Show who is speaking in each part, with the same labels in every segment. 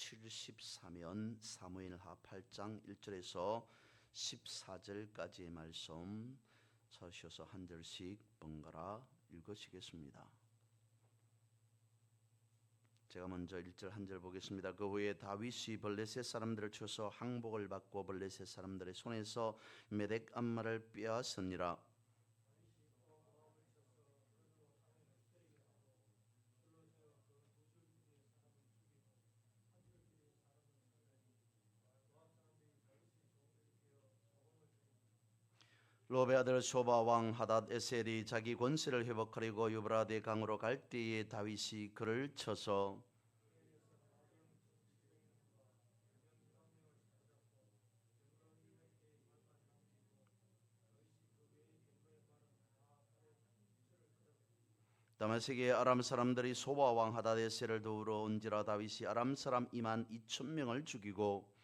Speaker 1: 74면 사무엘하 8장 1절에서 14절까지의 말씀 서셔서 한 절씩 번갈아 읽으시겠습니다. 제가 먼저 1절 한 절 보겠습니다. 그 후에 다윗이 블레셋 사람들을 쳐서 항복을 받고 블레셋 사람들의 손에서 메덱 암마를 빼앗으니라. 롭의 아들 소바 왕 하닷 에셀이 자기 권세를 회복하려고 유브라데 강으로 갈 때에 다윗이 그를 쳐서 다메섹의 아람 사람들이 소바 왕 하닷 에셀을 도우러 온지라. 다윗이 아람 사람 2만 2천 명을 죽이고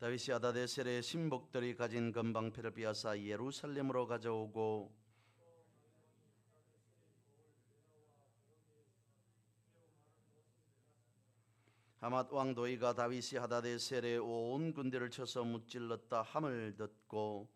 Speaker 1: 다윗이 하닷에셀의 신복들이 가진 건방패를 빼앗아 예루살렘으로 가져오고 하맛 왕 도이가 다윗이 하닷에셀의 온 군대를 쳐서 무찔렀다 함을 듣고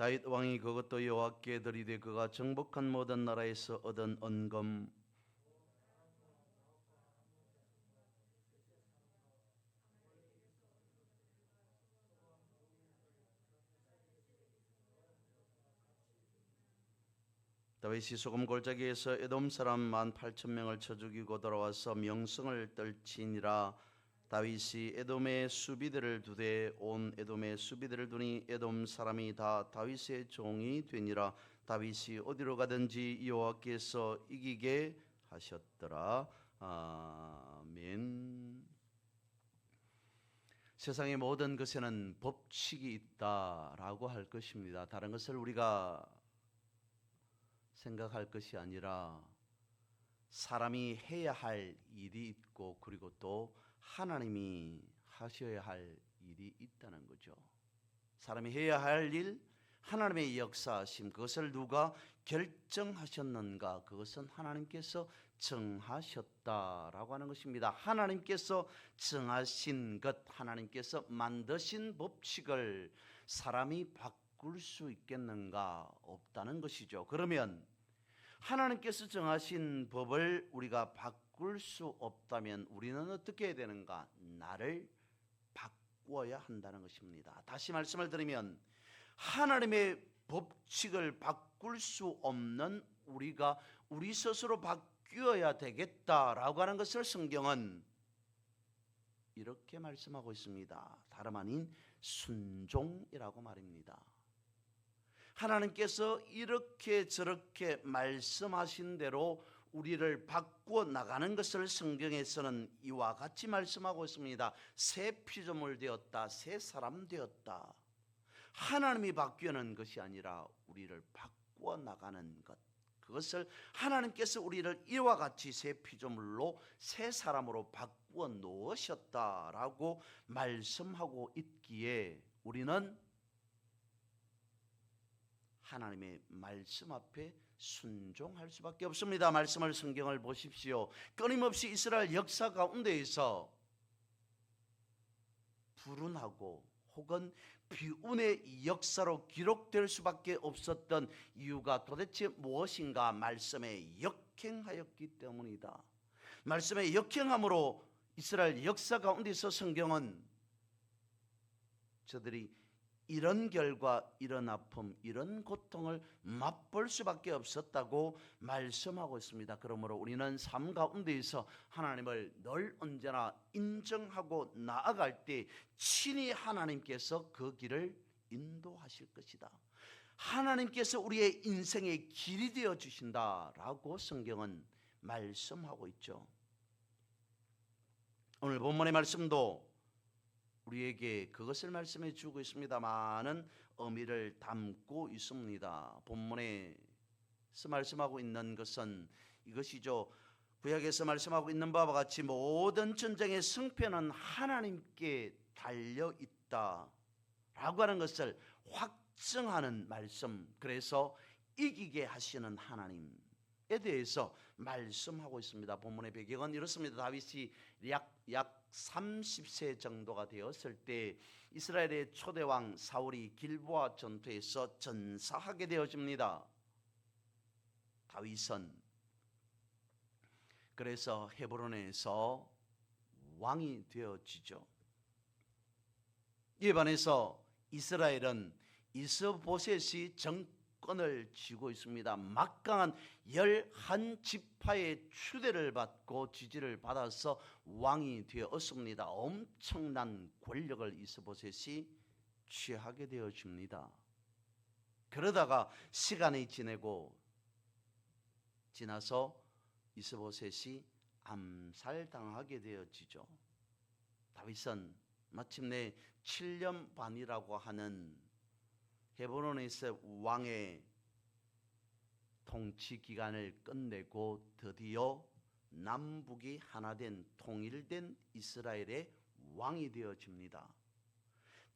Speaker 1: 다윗 왕이 그것도 여호와께 드리되 그가 정복한 모든 나라에서 얻은 은금 다윗이 소금 골짜기에서 에돔 사람 18,000명을 쳐 죽이고 돌아와서 명성을 떨치니라. 다윗이 에돔의 수비들을 두되 온 에돔의 수비들을 두니 에돔 사람이 다 다윗의 종이 되니라. 다윗이 어디로 가든지 여호와께서 이기게 하셨더라. 아멘. 세상의 모든 것에는 법칙이 있다라고 할 것입니다. 다른 것을 우리가 생각할 것이 아니라 사람이 해야 할 일이 있고 그리고 또 하나님이 하셔야 할 일이 있다는 거죠. 사람이 해야 할 일, 하나님의 역사하심, 그것을 누가 결정하셨는가? 그것은 하나님께서 정하셨다라고 하는 것입니다. 하나님께서 정하신 것, 하나님께서 만드신 법칙을 사람이 바꿀 수 있겠는가? 없다는 것이죠. 그러면 하나님께서 정하신 법을 우리가 바꿀 수 없다면 우리는 어떻게 해야 되는가? 나를 바꾸어야 한다는 것입니다. 다시 말씀을 드리면 하나님의 법칙을 바꿀 수 없는 우리가 우리 스스로 바뀌어야 되겠다라고 하는 것을 성경은 이렇게 말씀하고 있습니다. 다름 아닌 순종이라고 말입니다. 하나님께서 이렇게 저렇게 말씀하신 대로 우리를 바꾸어 나가는 것을 성경에서는 이와 같이 말씀하고 있습니다. 새 피조물 되었다, 새 사람 되었다. 하나님이 바뀌는 것이 아니라 우리를 바꾸어 나가는 것, 그것을 하나님께서 우리를 이와 같이 새 피조물로 새 사람으로 바꾸어 놓으셨다라고 말씀하고 있기에 우리는 하나님의 말씀 앞에 순종할 수밖에 없습니다. 말씀을 성경을 보십시오. 끊임없이 이스라엘 역사 가운데에서 불운하고 혹은 비운의 역사로 기록될 수밖에 없었던 이유가 도대체 무엇인가? 말씀에 역행하였기 때문이다. 말씀에 역행함으로 이스라엘 역사 가운데서 성경은 저들이 이런 결과, 이런 아픔, 이런 고통을 맛볼 수밖에 없었다고 말씀하고 있습니다. 그러므로 우리는 삶 가운데에서 하나님을 늘 언제나 인정하고 나아갈 때 친히 하나님께서 그 길을 인도하실 것이다. 하나님께서 우리의 인생의 길이 되어 주신다라고 성경은 말씀하고 있죠. 오늘 본문의 말씀도 우리에게 그것을 말씀해 주고 있습니다마는 의미를 담고 있습니다. 본문에서 말씀하고 있는 것은 이것이죠. 구약에서 말씀하고 있는 바와 같이 모든 전쟁의 승패는 하나님께 달려 있다 라고 하는 것을 확증하는 말씀. 그래서 이기게 하시는 하나님에 대해서 말씀하고 있습니다. 본문의 배경은 이렇습니다. 다윗이 약 30세 정도가 되었을 때 이스라엘의 초대왕 사울이 길보아 전투에서 전사하게 되어집니다. 다윗은 그래서 헤브론에서 왕이 되어지죠. 이에 반해서 이스라엘은 이스보셋이 정권을 쥐고 있습니다. 막강한 11지파의 추대를 받고 지지를 받아서 왕이 되었습니다. 엄청난 권력을 이스보셋이 취하게 되어집니다. 그러다가 시간이 지나서 이스보셋이 암살당하게 되어지죠. 다윗은 마침내 7년 반이라고 하는 헤브론에서 왕의 통치 기간을 끝내고 드디어 남북이 하나 된 통일된 이스라엘의 왕이 되어집니다.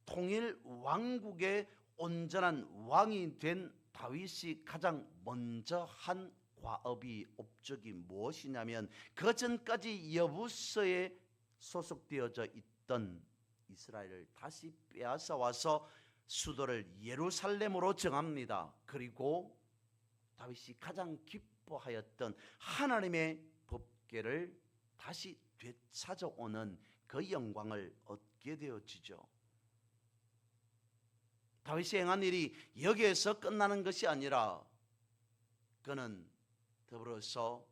Speaker 1: 통일 왕국의 온전한 왕이 된 다윗이 가장 먼저 한 과업이 업적이 무엇이냐면 그 전까지 여부서에 소속되어져 있던 이스라엘을 다시 빼앗아 와서 수도를 예루살렘으로 정합니다. 그리고 다윗이 가장 기뻐하였던 하나님의 법궤를 다시 되찾아오는 그 영광을 얻게 되어지죠. 다윗이 행한 일이 여기에서 끝나는 것이 아니라 그는 더불어서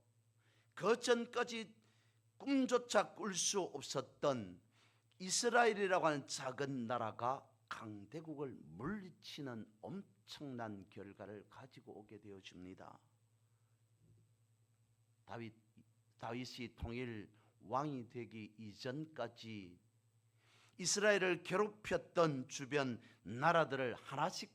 Speaker 1: 그 전까지 꿈조차 꿀 수 없었던 이스라엘이라고 하는 작은 나라가 강대국을 물리치는 엄청난 결과를 가지고 오게 되어집니다. 다윗이 통일 왕이 되기 이전까지 이스라엘을 괴롭혔던 주변 나라들을 하나씩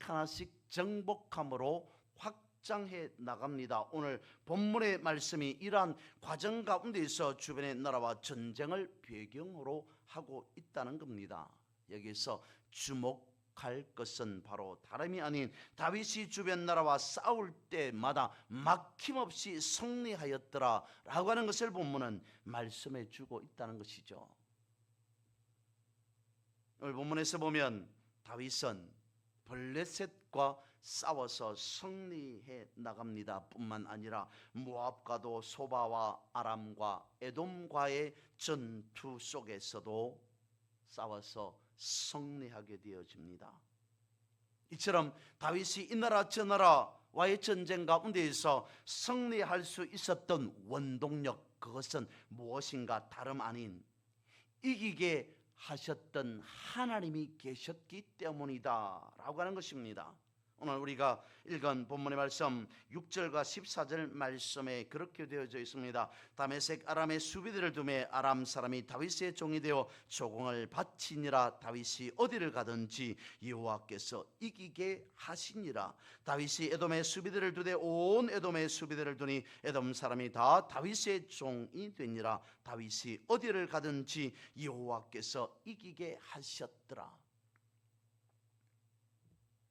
Speaker 1: 정복함으로 확장해 나갑니다. 오늘 본문의 말씀이 이러한 과정 가운데서 주변의 나라와 전쟁을 배경으로 하고 있다는 겁니다. 여기서 주목할 것은 바로 다름이 아닌 다윗이 주변 나라와 싸울 때마다 막힘없이 승리하였더라 라고 하는 것을 본문은 말씀해 주고 있다는 것이죠. 오늘 본문에서 보면 다윗은 블레셋과 싸워서 승리해 나갑니다. 뿐만 아니라 모압과도 소바와 아람과 에돔과의 전투 속에서도 싸워서 승리하게 되어집니다. 이처럼 다윗이 이 나라 저 나라와의 전쟁 가운데에서 승리할 수 있었던 원동력, 그것은 무엇인가 다름 아닌 이기게 하셨던 하나님이 계셨기 때문이다 라고 하는 것입니다. 오늘 우리가 읽은 본문의 말씀 6절과 14절 말씀에 그렇게 되어져 있습니다. 다메섹 아람의 수비대를 두매 아람 사람이 다윗의 종이 되어 조공을 바치니라. 다윗이 어디를 가든지 여호와께서 이기게 하시니라. 다윗이 에돔의 수비대를 두되 온 에돔의 수비대를 두니 에돔 사람이 다 다윗의 종이 되니라. 다윗이 어디를 가든지 여호와께서 이기게 하셨더라.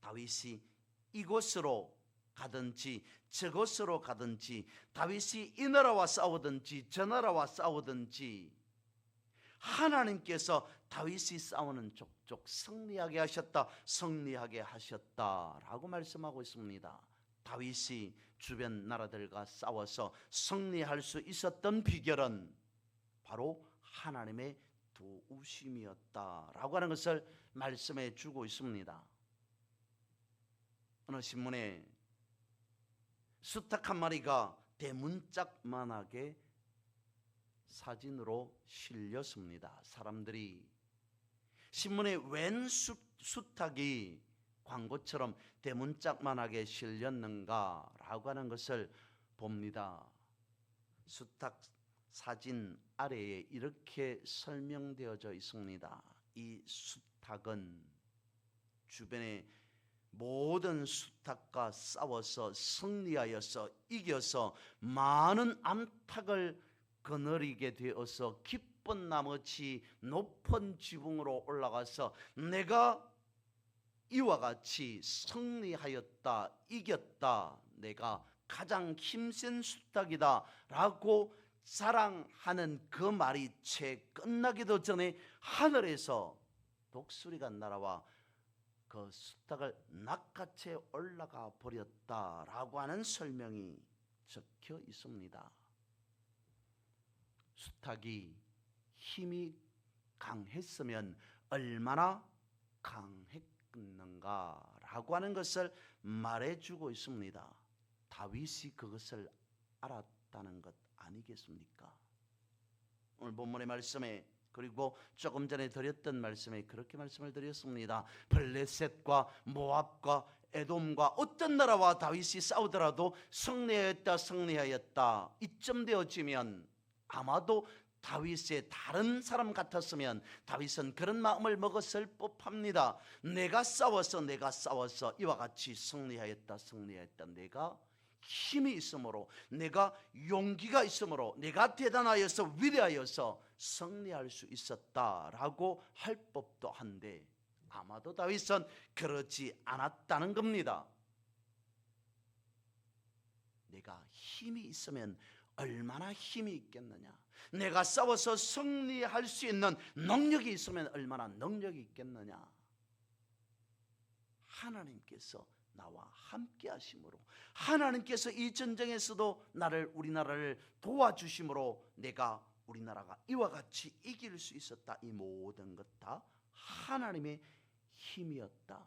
Speaker 1: 다윗이 이곳으로 가든지 저곳으로 가든지, 다윗이 이 나라와 싸우든지 저 나라와 싸우든지 하나님께서 다윗이 싸우는 족족 승리하게 하셨다라고 말씀하고 있습니다. 다윗이 주변 나라들과 싸워서 승리할 수 있었던 비결은 바로 하나님의 도우심이었다라고 하는 것을 말씀해 주고 있습니다. 어느 신문에 수탉 한 마리가 대문짝만하게 사진으로 실렸습니다. 사람들이 신문에 웬 수탉이 광고처럼 대문짝만하게 실렸는가라고 하는 것을 봅니다. 수탉 사진 아래에 이렇게 설명되어져 있습니다. 이 숫학은 주변의 모든 숫학과 싸워서 승리하여서 이겨서 많은 암탉을 거느리게 되어서 기쁜 나머지 높은 지붕으로 올라가서 내가 이와 같이 승리하였다, 이겼다, 내가 가장 힘센 숫학이다 라고 자랑하는 그 말이 채 끝나기도 전에 하늘에서 독수리가 날아와 그 숫학을 낚아채 올라가 버렸다라고 하는 설명이 적혀 있습니다. 숫학이 힘이 강했으면 얼마나 강했겠는가라고 하는 것을 말해주고 있습니다. 다윗이 그것을 알았다는 것 아니겠습니까? 오늘 본문의 말씀에, 그리고 조금 전에 드렸던 말씀에 그렇게 말씀을 드렸습니다. 블레셋과 모압과 에돔과 어떤 나라와 다윗이 싸우더라도 승리하였다 이쯤 되어지면 아마도 다윗의 다른 사람 같았으면 다윗은 그런 마음을 먹었을 법합니다. 내가 싸워서 이와 같이 승리하였다. 내가 힘이 있으므로, 내가 용기가 있으므로, 내가 대단하여서 위대하여서 승리할 수 있었다라고 할 법도 한데 아마도 다윗은 그렇지 않았다는 겁니다. 내가 힘이 있으면 얼마나 힘이 있겠느냐, 내가 싸워서 승리할 수 있는 능력이 있으면 얼마나 능력이 있겠느냐. 하나님께서 나와 함께 하심으로, 하나님께서 이 전쟁에서도 우리나라를 도와주심으로 내가 우리나라가 이와 같이 이길 수 있었다. 이 모든 것 다 하나님의 힘이었다.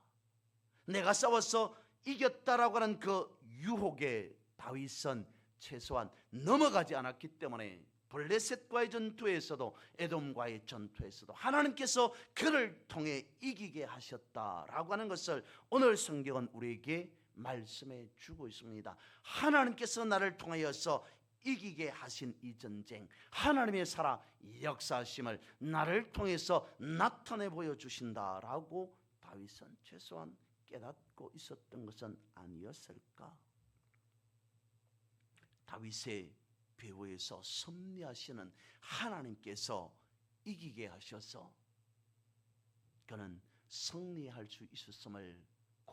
Speaker 1: 내가 싸워서 이겼다라고 하는 그 유혹에 다윗은 최소한 넘어가지 않았기 때문에 블레셋과의 전투에서도 에돔과의 전투에서도 하나님께서 그를 통해 이기게 하셨다라고 하는 것을 오늘 성경은 우리에게 말씀해 주고 있습니다. 하나님께서 나를 통하여서 이기게 하신 이 전쟁, 하나님의 살아 역사하심을 나를 통해서 나타내 보여주신다라고 다윗은 최소한 깨닫고 있었던 것은 아니었을까? 다윗의 배후에서 섭리하시는 하나님께서 이기게 하셔서 그는 승리할 수 있었음을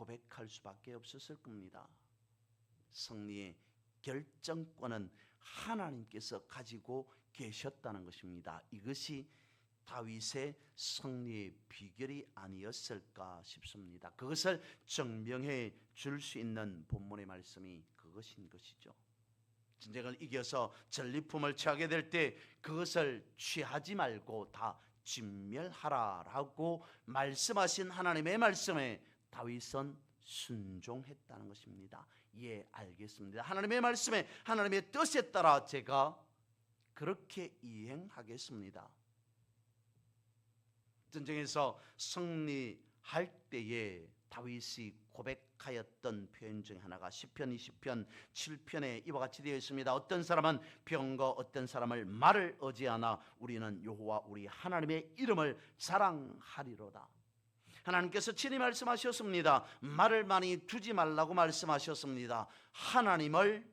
Speaker 1: 고백할 수밖에 없었을 겁니다. 승리의 결정권은 하나님께서 가지고 계셨다는 것입니다. 이것이 다윗의 승리의 비결이 아니었을까 싶습니다. 그것을 증명해 줄 수 있는 본문의 말씀이 그것인 것이죠. 전쟁을 이겨서 전리품을 취하게 될 때 그것을 취하지 말고 다 진멸하라라고 말씀하신 하나님의 말씀에 다윗은 순종했다는 것입니다. 예, 알겠습니다. 하나님의 말씀에, 하나님의 뜻에 따라 제가 그렇게 이행하겠습니다. 전쟁에서 승리할 때에 다윗이 고백하였던 표현 중 하나가 시편 20편 7편에 이와 같이 되어 있습니다. 어떤 사람은 병거, 어떤 사람을 말을 의지하나 우리는 여호와 우리 하나님의 이름을 자랑하리로다. 하나님께서 친히 말씀하셨습니다. 말을 많이 두지 말라고 말씀하셨습니다. 하나님을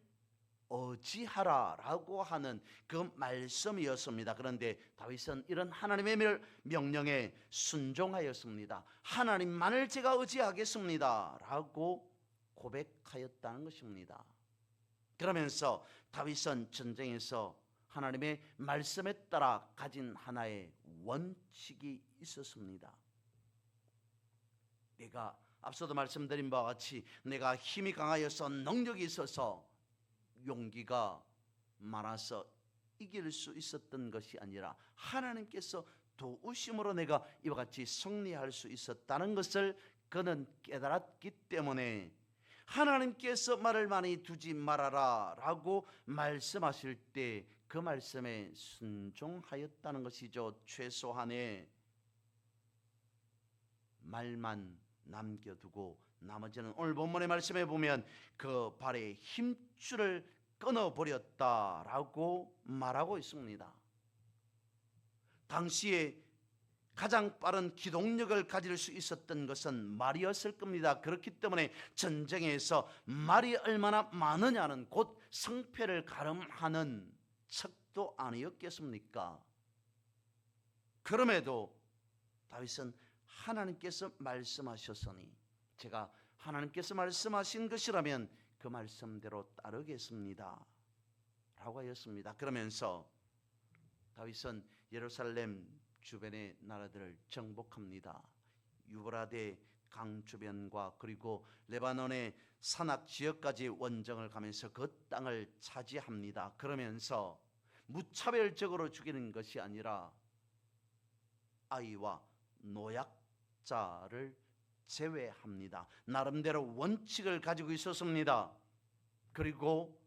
Speaker 1: 의지하라라고 하는 그 말씀이었습니다. 그런데 다윗은 이런 하나님의 명령에 순종하였습니다. 하나님만을 제가 의지하겠습니다 라고 고백하였다는 것입니다. 그러면서 다윗은 전쟁에서 하나님의 말씀에 따라 가진 하나의 원칙이 있었습니다. 내가 앞서도 말씀드린 바와 같이 내가 힘이 강하여서 능력이 있어서 용기가 많아서 이길 수 있었던 것이 아니라 하나님께서 도우심으로 내가 이와 같이 승리할 수 있었다는 것을 그는 깨달았기 때문에 하나님께서 말을 많이 두지 말아라 라고 말씀하실 때 그 말씀에 순종하였다는 것이죠. 최소한의 말만 남겨두고 나머지는 오늘 본문의 말씀에 보면 그 발의 힘줄을 끊어버렸다라고 말하고 있습니다. 당시에 가장 빠른 기동력을 가질 수 있었던 것은 말이었을 겁니다. 그렇기 때문에 전쟁에서 말이 얼마나 많으냐는 곧 승패를 가름하는 척도 아니었겠습니까? 그럼에도 다윗은 하나님께서 말씀하셨으니 제가 하나님께서 말씀하신 것이라면 그 말씀대로 따르겠습니다 라고 하였습니다. 그러면서 다윗은 예루살렘 주변의 나라들을 정복합니다. 유브라데 강 주변과 그리고 레바논의 산악 지역까지 원정을 가면서 그 땅을 차지합니다. 그러면서 무차별적으로 죽이는 것이 아니라 아이와 노약자를 제외합니다. 나름대로 원칙을 가지고 있었습니다. 그리고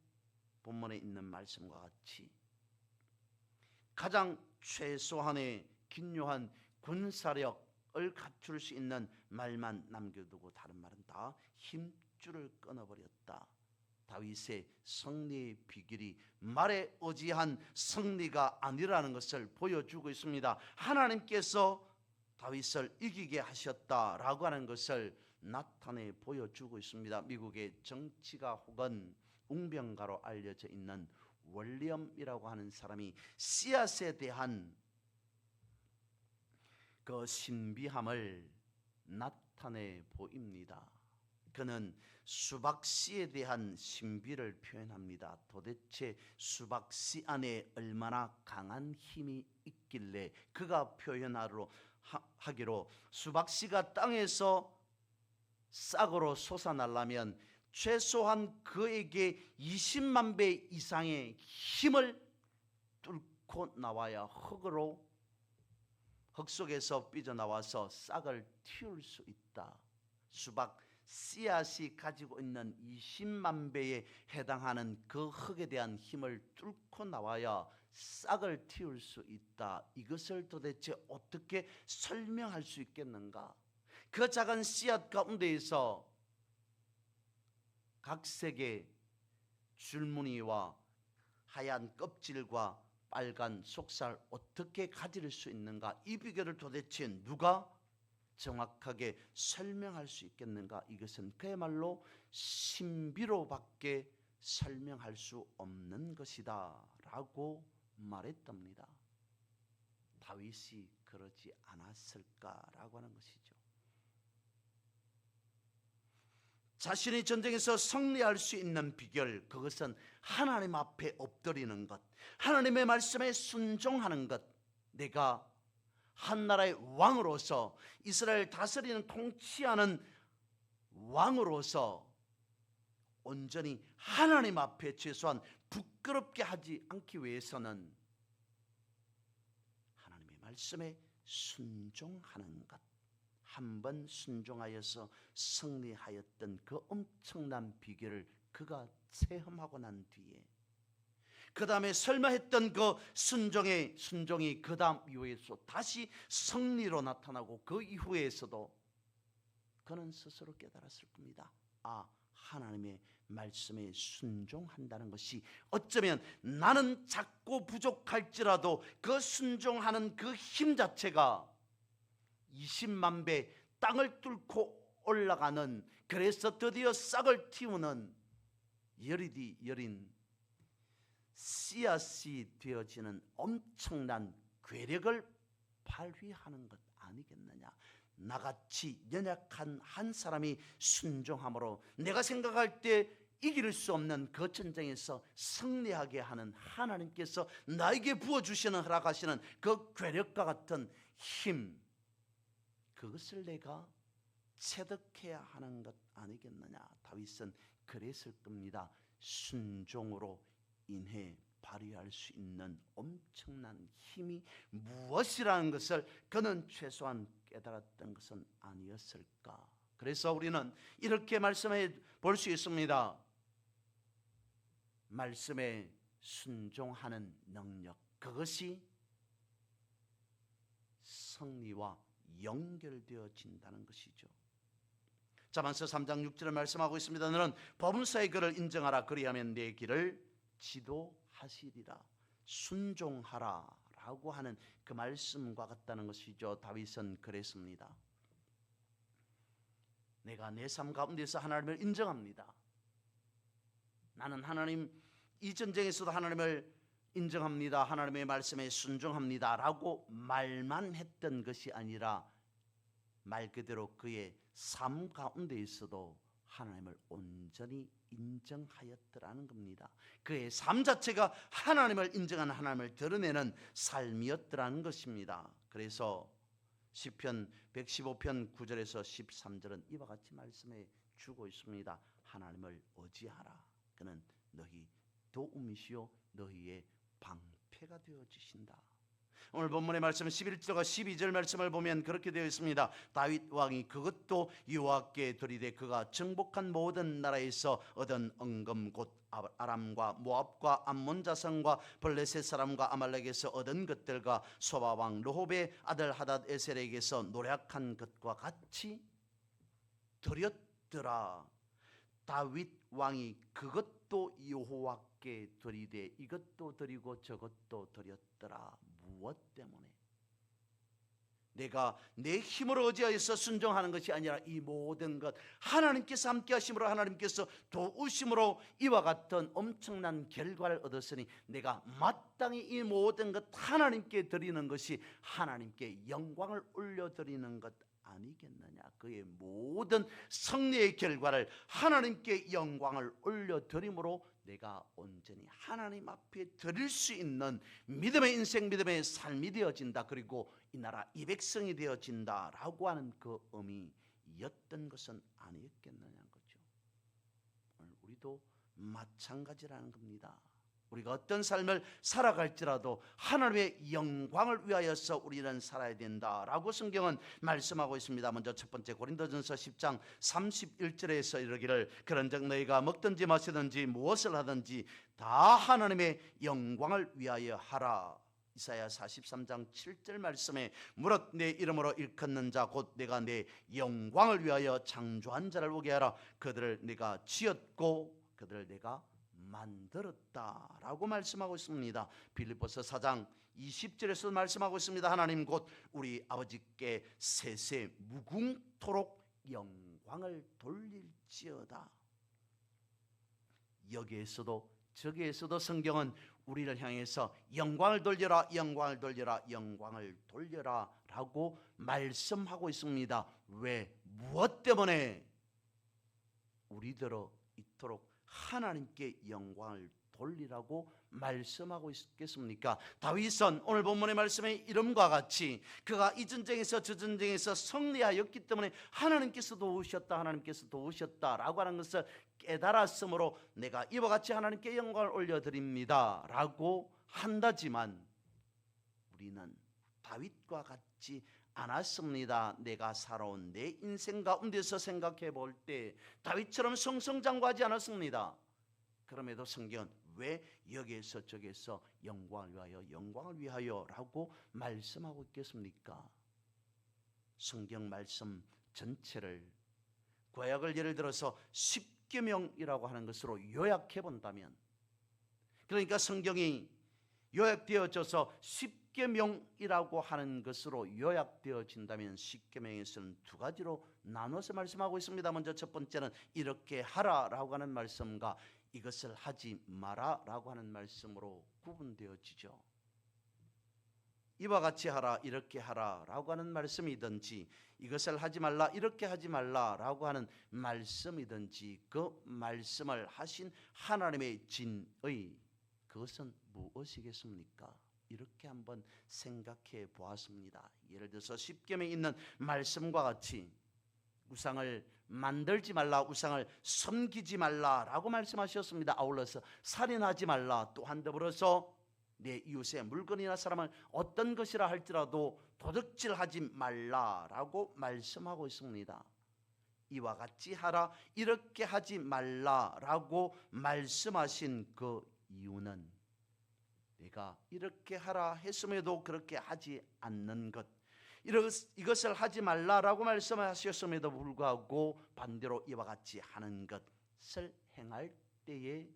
Speaker 1: 본문에 있는 말씀과 같이 가장 최소한의 긴요한 군사력을 갖출 수 있는 말만 남겨두고 다른 말은 다 힘줄을 끊어버렸다. 다윗의 승리의 비결이 말에 의지한 승리가 아니라는 것을 보여주고 있습니다. 하나님께서 다윗을 이기게 하셨다라고 하는 것을 나타내 보여주고 있습니다. 미국의 정치가 혹은 웅변가로 알려져 있는 월리엄이라고 하는 사람이 씨앗에 대한 그 신비함을 나타내 보입니다. 그는 수박씨에 대한 신비를 표현합니다. 도대체 수박씨 안에 얼마나 강한 힘이 있길래 그가 하기로 수박씨가 땅에서 싹으로 솟아나려면 최소한 그에게 20만 배 이상의 힘을 뚫고 나와야 흙 속에서 삐져나와서 싹을 틔울 수 있다. 수박 씨앗이 가지고 있는 20만 배에 해당하는 그 흙에 대한 힘을 뚫고 나와야 싹을 틔울 수 있다. 이것을 도대체 어떻게 설명할 수 있겠는가? 그 작은 씨앗 가운데에서 각색의 줄무늬와 하얀 껍질과 빨간 속살 어떻게 가질 수 있는가? 이 비결을 도대체 누가 정확하게 설명할 수 있겠는가? 이것은 그야말로 신비로밖에 설명할 수 없는 것이다 라고 말했답니다. 다윗이 그러지 않았을까라고 하는 것이죠. 자신이 전쟁에서 승리할 수 있는 비결, 그것은 하나님 앞에 엎드리는 것, 하나님의 말씀에 순종하는 것. 내가 한 나라의 왕으로서, 이스라엘 다스리는 통치하는 왕으로서 온전히 하나님 앞에 최소한 부끄럽게 하지 않기 위해서는 하나님의 말씀에 순종하는 것. 한번 순종하여서 승리하였던 그 엄청난 비결을 그가 체험하고 난 뒤에 그 다음에 설마 했던 그 순종이 그 다음 이후에서 다시 승리로 나타나고 그 이후에서도 그는 스스로 깨달았을 겁니다. 하나님의 말씀에 순종한다는 것이 어쩌면 나는 작고 부족할지라도 그 순종하는 그 힘 자체가 20만 배 땅을 뚫고 올라가는, 그래서 드디어 싹을 틔우는 여리디 여린 씨앗이 되어지는 엄청난 괴력을 발휘하는 것 아니겠느냐. 나같이 연약한 한 사람이 순종함으로 내가 생각할 때 이길 수 없는 그 전쟁에서 승리하게 하는 하나님께서 나에게 부어주시는, 허락하시는 그 괴력과 같은 힘, 그것을 내가 체득해야 하는 것 아니겠느냐. 다윗은 그랬을 겁니다. 순종으로 인해 발휘할 수 있는 엄청난 힘이 무엇이라는 것을 그는 최소한 깨달았던 것은 아니었을까. 그래서 우리는 이렇게 말씀해 볼 수 있습니다. 말씀에 순종하는 능력, 그것이 승리와 연결되어진다는 것이죠. 자만서 3장 6절에 말씀하고 있습니다. 너는 법문사의 글을 인정하라. 그리하면 내 길을 지도하시리라. 순종하라 라고 하는 그 말씀과 같다는 것이죠. 다윗은 그랬습니다. 내가 내 삶 가운데서 하나님을 인정합니다. 나는 하나님, 이 전쟁에서도 하나님을 인정합니다. 하나님의 말씀에 순종합니다 라고 말만 했던 것이 아니라 말 그대로 그의 삶 가운데 있어도 하나님을 온전히 인정하였더라는 겁니다. 그의 삶 자체가 하나님을 인정하는, 하나님을 드러내는 삶이었더라는 것입니다. 그래서 시편 115편 9절에서 13절은 이와 같이 말씀해 주고 있습니다. 하나님을 의지하라. 그는 너희 도움이시요 너희의 방패가 되어주신다. 오늘 본문의 말씀 11절과 12절 말씀을 보면 그렇게 되어 있습니다. 다윗 왕이 그것도 여호와께 드리되 그가 정복한 모든 나라에서 얻은 은금 곧 아람과 모압과 암몬 자손과 블레셋 사람과 아말렉에서 얻은 것들과 소바 왕 르홉의 아들 하닷 에셀에게서 노력한 것과 같이 드렸더라. 다윗 왕이 그것도 여호와께 드리되 이것도 드리고 저것도 드렸더라. 무엇 때문에? 내가 내 힘으로 의지하여서 순종하는 것이 아니라 이 모든 것 하나님께서 함께 하심으로, 하나님께서 도우심으로 이와 같은 엄청난 결과를 얻었으니 내가 마땅히 이 모든 것 하나님께 드리는 것이 하나님께 영광을 올려드리는 것 아니겠느냐. 그의 모든 승리의 결과를 하나님께 영광을 올려드림으로 내가 온전히 하나님 앞에 드릴 수 있는 믿음의 인생, 믿음의 삶이 되어진다. 그리고 이 나라 이 백성이 되어진다 라고 하는 그 의미였던 것은 아니었겠느냐는 거죠. 오늘 우리도 마찬가지라는 겁니다. 우리가 어떤 삶을 살아갈지라도 하나님의 영광을 위하여서 우리는 살아야 된다라고 성경은 말씀하고 있습니다. 먼저 첫 번째 고린도전서 10장 31절에서 이르기를 그런즉 너희가 먹든지 마시든지 무엇을 하든지 다 하나님의 영광을 위하여 하라. 이사야 43장 7절 말씀에 무릇 내 이름으로 일컫는 자 곧 내가 내 영광을 위하여 창조한 자를 오게 하라. 그들을 내가 지었고 그들을 내가 만들었다라고 말씀하고 있습니다. 빌립보서 4장 20절에서 말씀하고 있습니다. 하나님 곧 우리 아버지께 세세 무궁토록 영광을 돌릴지어다. 여기에서도 저기에서도 성경은 우리를 향해서 영광을 돌려라, 영광을 돌려라, 영광을 돌려라 라고 말씀하고 있습니다. 왜? 무엇 때문에? 우리들어 이토록 하나님께 영광을 돌리라고 말씀하고 있겠습니까? 다윗은 오늘 본문의 말씀의 이름과 같이 그가 이 전쟁에서 저 전쟁에서 승리하였기 때문에 하나님께서 도우셨다, 하나님께서 도우셨다라고 하는 것을 깨달았으므로 내가 이와 같이 하나님께 영광을 올려드립니다 라고 한다지만 우리는 다윗과 같지 않았습니다. 내가 살아온 내 인생 가운데서 생각해 볼 때 다윗처럼 승승장구하지 않았습니다. 그럼에도 성경은 왜 여기에서 저기에서 영광을 위하여, 영광을 위하여 라고 말씀하고 있겠습니까? 성경 말씀 전체를 구약을 예를 들어서 십계명이라고 하는 것으로 요약해 본다면, 그러니까 성경이 요약되어져서 십계명이라고 하는 것으로 요약되어진다면 십계명에서는 두 가지로 나눠서 말씀하고 있습니다. 먼저 첫 번째는 이렇게 하라라고 하는 말씀과 이것을 하지 마라라고 하는 말씀으로 구분되어지죠. 이와 같이 하라, 이렇게 하라라고 하는 말씀이든지 이것을 하지 말라, 이렇게 하지 말라라고 하는 말씀이든지 그 말씀을 하신 하나님의 진의 그것은 무엇이겠습니까? 이렇게 한번 생각해 보았습니다. 예를 들어서 십계명에 있는 말씀과 같이 우상을 만들지 말라, 우상을 섬기지 말라라고 말씀하셨습니다. 아울러서 살인하지 말라, 또한 더불어서 내 이웃의 물건이나 사람을 어떤 것이라 할지라도 도둑질하지 말라라고 말씀하고 있습니다. 이와 같이 하라, 이렇게 하지 말라라고 말씀하신 그 이유는 내가 이렇게 하라 했음에도 그렇게 하지 않는 것, 이것을 하지 말라라고 말씀하셨음에도 불구하고 반대로 이와 같이 하는 것을 행할 때에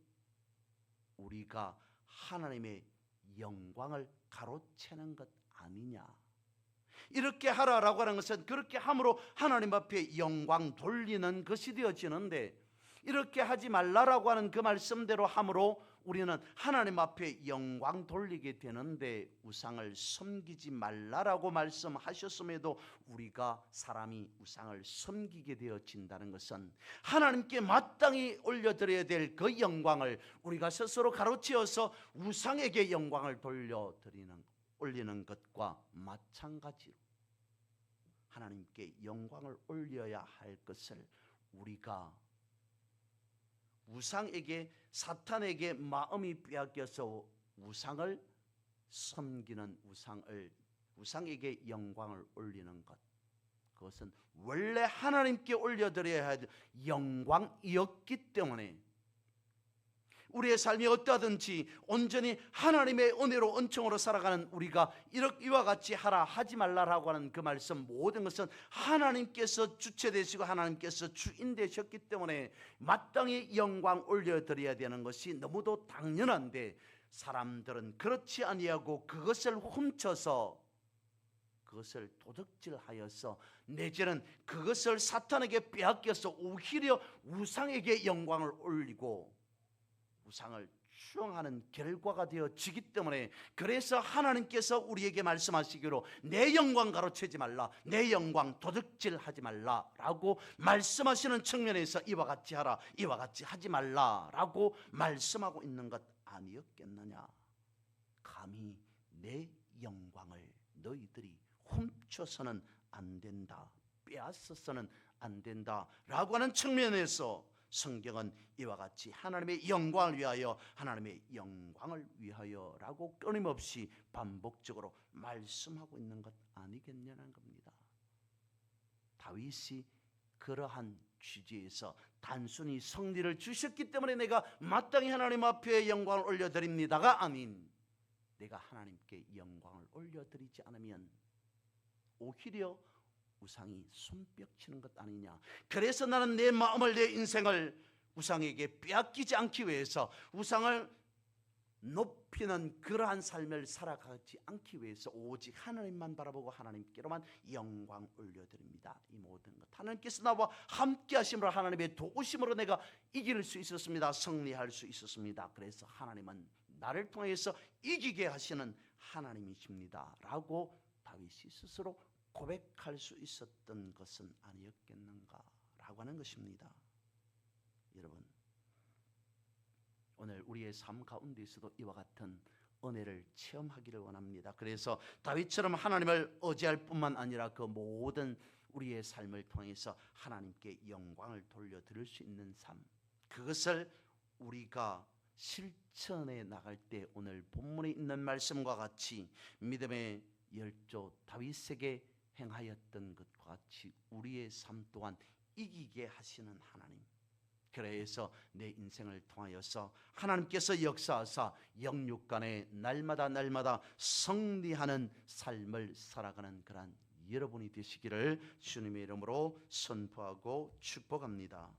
Speaker 1: 우리가 하나님의 영광을 가로채는 것 아니냐. 이렇게 하라라고 하는 것은 그렇게 함으로 하나님 앞에 영광 돌리는 것이 되어지는데, 이렇게 하지 말라라고 하는 그 말씀대로 함으로 우리는 하나님 앞에 영광 돌리게 되는데, 우상을 섬기지 말라라고 말씀하셨음에도 우리가 사람이 우상을 섬기게 되어진다는 것은 하나님께 마땅히 올려드려야 될 그 영광을 우리가 스스로 가로채어서 우상에게 영광을 올리는 것과 마찬가지로, 하나님께 영광을 올려야 할 것을 우리가 우상에게, 사탄에게 마음이 빼앗겨서 우상을 섬기는, 우상에게 영광을 올리는 것, 그것은 원래 하나님께 올려드려야 할 영광이었기 때문에 우리의 삶이 어떠하든지 온전히 하나님의 은혜로 은총으로 살아가는 우리가 이와 같이 하라 하지 말라라고 하는 그 말씀, 모든 것은 하나님께서 주체되시고 하나님께서 주인 되셨기 때문에 마땅히 영광 올려드려야 되는 것이 너무도 당연한데, 사람들은 그렇지 아니하고 그것을 훔쳐서, 그것을 도둑질하여서, 내지는 그것을 사탄에게 빼앗겨서 오히려 우상에게 영광을 올리고 우상을 추앙하는 결과가 되어지기 때문에, 그래서 하나님께서 우리에게 말씀하시기로 내 영광 가로채지 말라, 내 영광 도둑질하지 말라라고 말씀하시는 측면에서 이와 같이 하라, 이와 같이 하지 말라라고 말씀하고 있는 것 아니었겠느냐. 감히 내 영광을 너희들이 훔쳐서는 안 된다, 빼앗아서는 안 된다라고 하는 측면에서 성경은 이와 같이 하나님의 영광을 위하여, 하나님의 영광을 위하여라고 끊임없이 반복적으로 말씀하고 있는 것 아니겠냐는 겁니다. 다윗이 그러한 취지에서 단순히 승리를 주셨기 때문에 내가 마땅히 하나님 앞에 영광을 올려드립니다가 아닌, 내가 하나님께 영광을 올려드리지 않으면 오히려 우상이 손뼉치는 것 아니냐. 그래서 나는 내 마음을, 내 인생을 우상에게 빼앗기지 않기 위해서, 우상을 높이는 그러한 삶을 살아가지 않기 위해서 오직 하나님만 바라보고 하나님께로만 영광 올려드립니다. 이 모든 것 하나님께서 나와 함께 하심으로, 하나님의 도우심으로 내가 이길 수 있었습니다. 승리할 수 있었습니다. 그래서 하나님은 나를 통해서 이기게 하시는 하나님이십니다 라고 다윗이 스스로 고백할 수 있었던 것은 아니었겠는가라고 하는 것입니다. 여러분, 오늘 우리의 삶 가운데에서도 이와 같은 은혜를 체험하기를 원합니다. 그래서 다윗처럼 하나님을 의지할 뿐만 아니라 그 모든 우리의 삶을 통해서 하나님께 영광을 돌려드릴 수 있는 삶, 그것을 우리가 실천해 나갈 때 오늘 본문에 있는 말씀과 같이 믿음의 열조 다윗에게 행하였던 것과 같이 우리의 삶 또한 이기게 하시는 하나님, 그래서 내 인생을 통하여서 하나님께서 역사하사 영육간에 날마다 승리하는 삶을 살아가는 그런 여러분이 되시기를 주님의 이름으로 선포하고 축복합니다.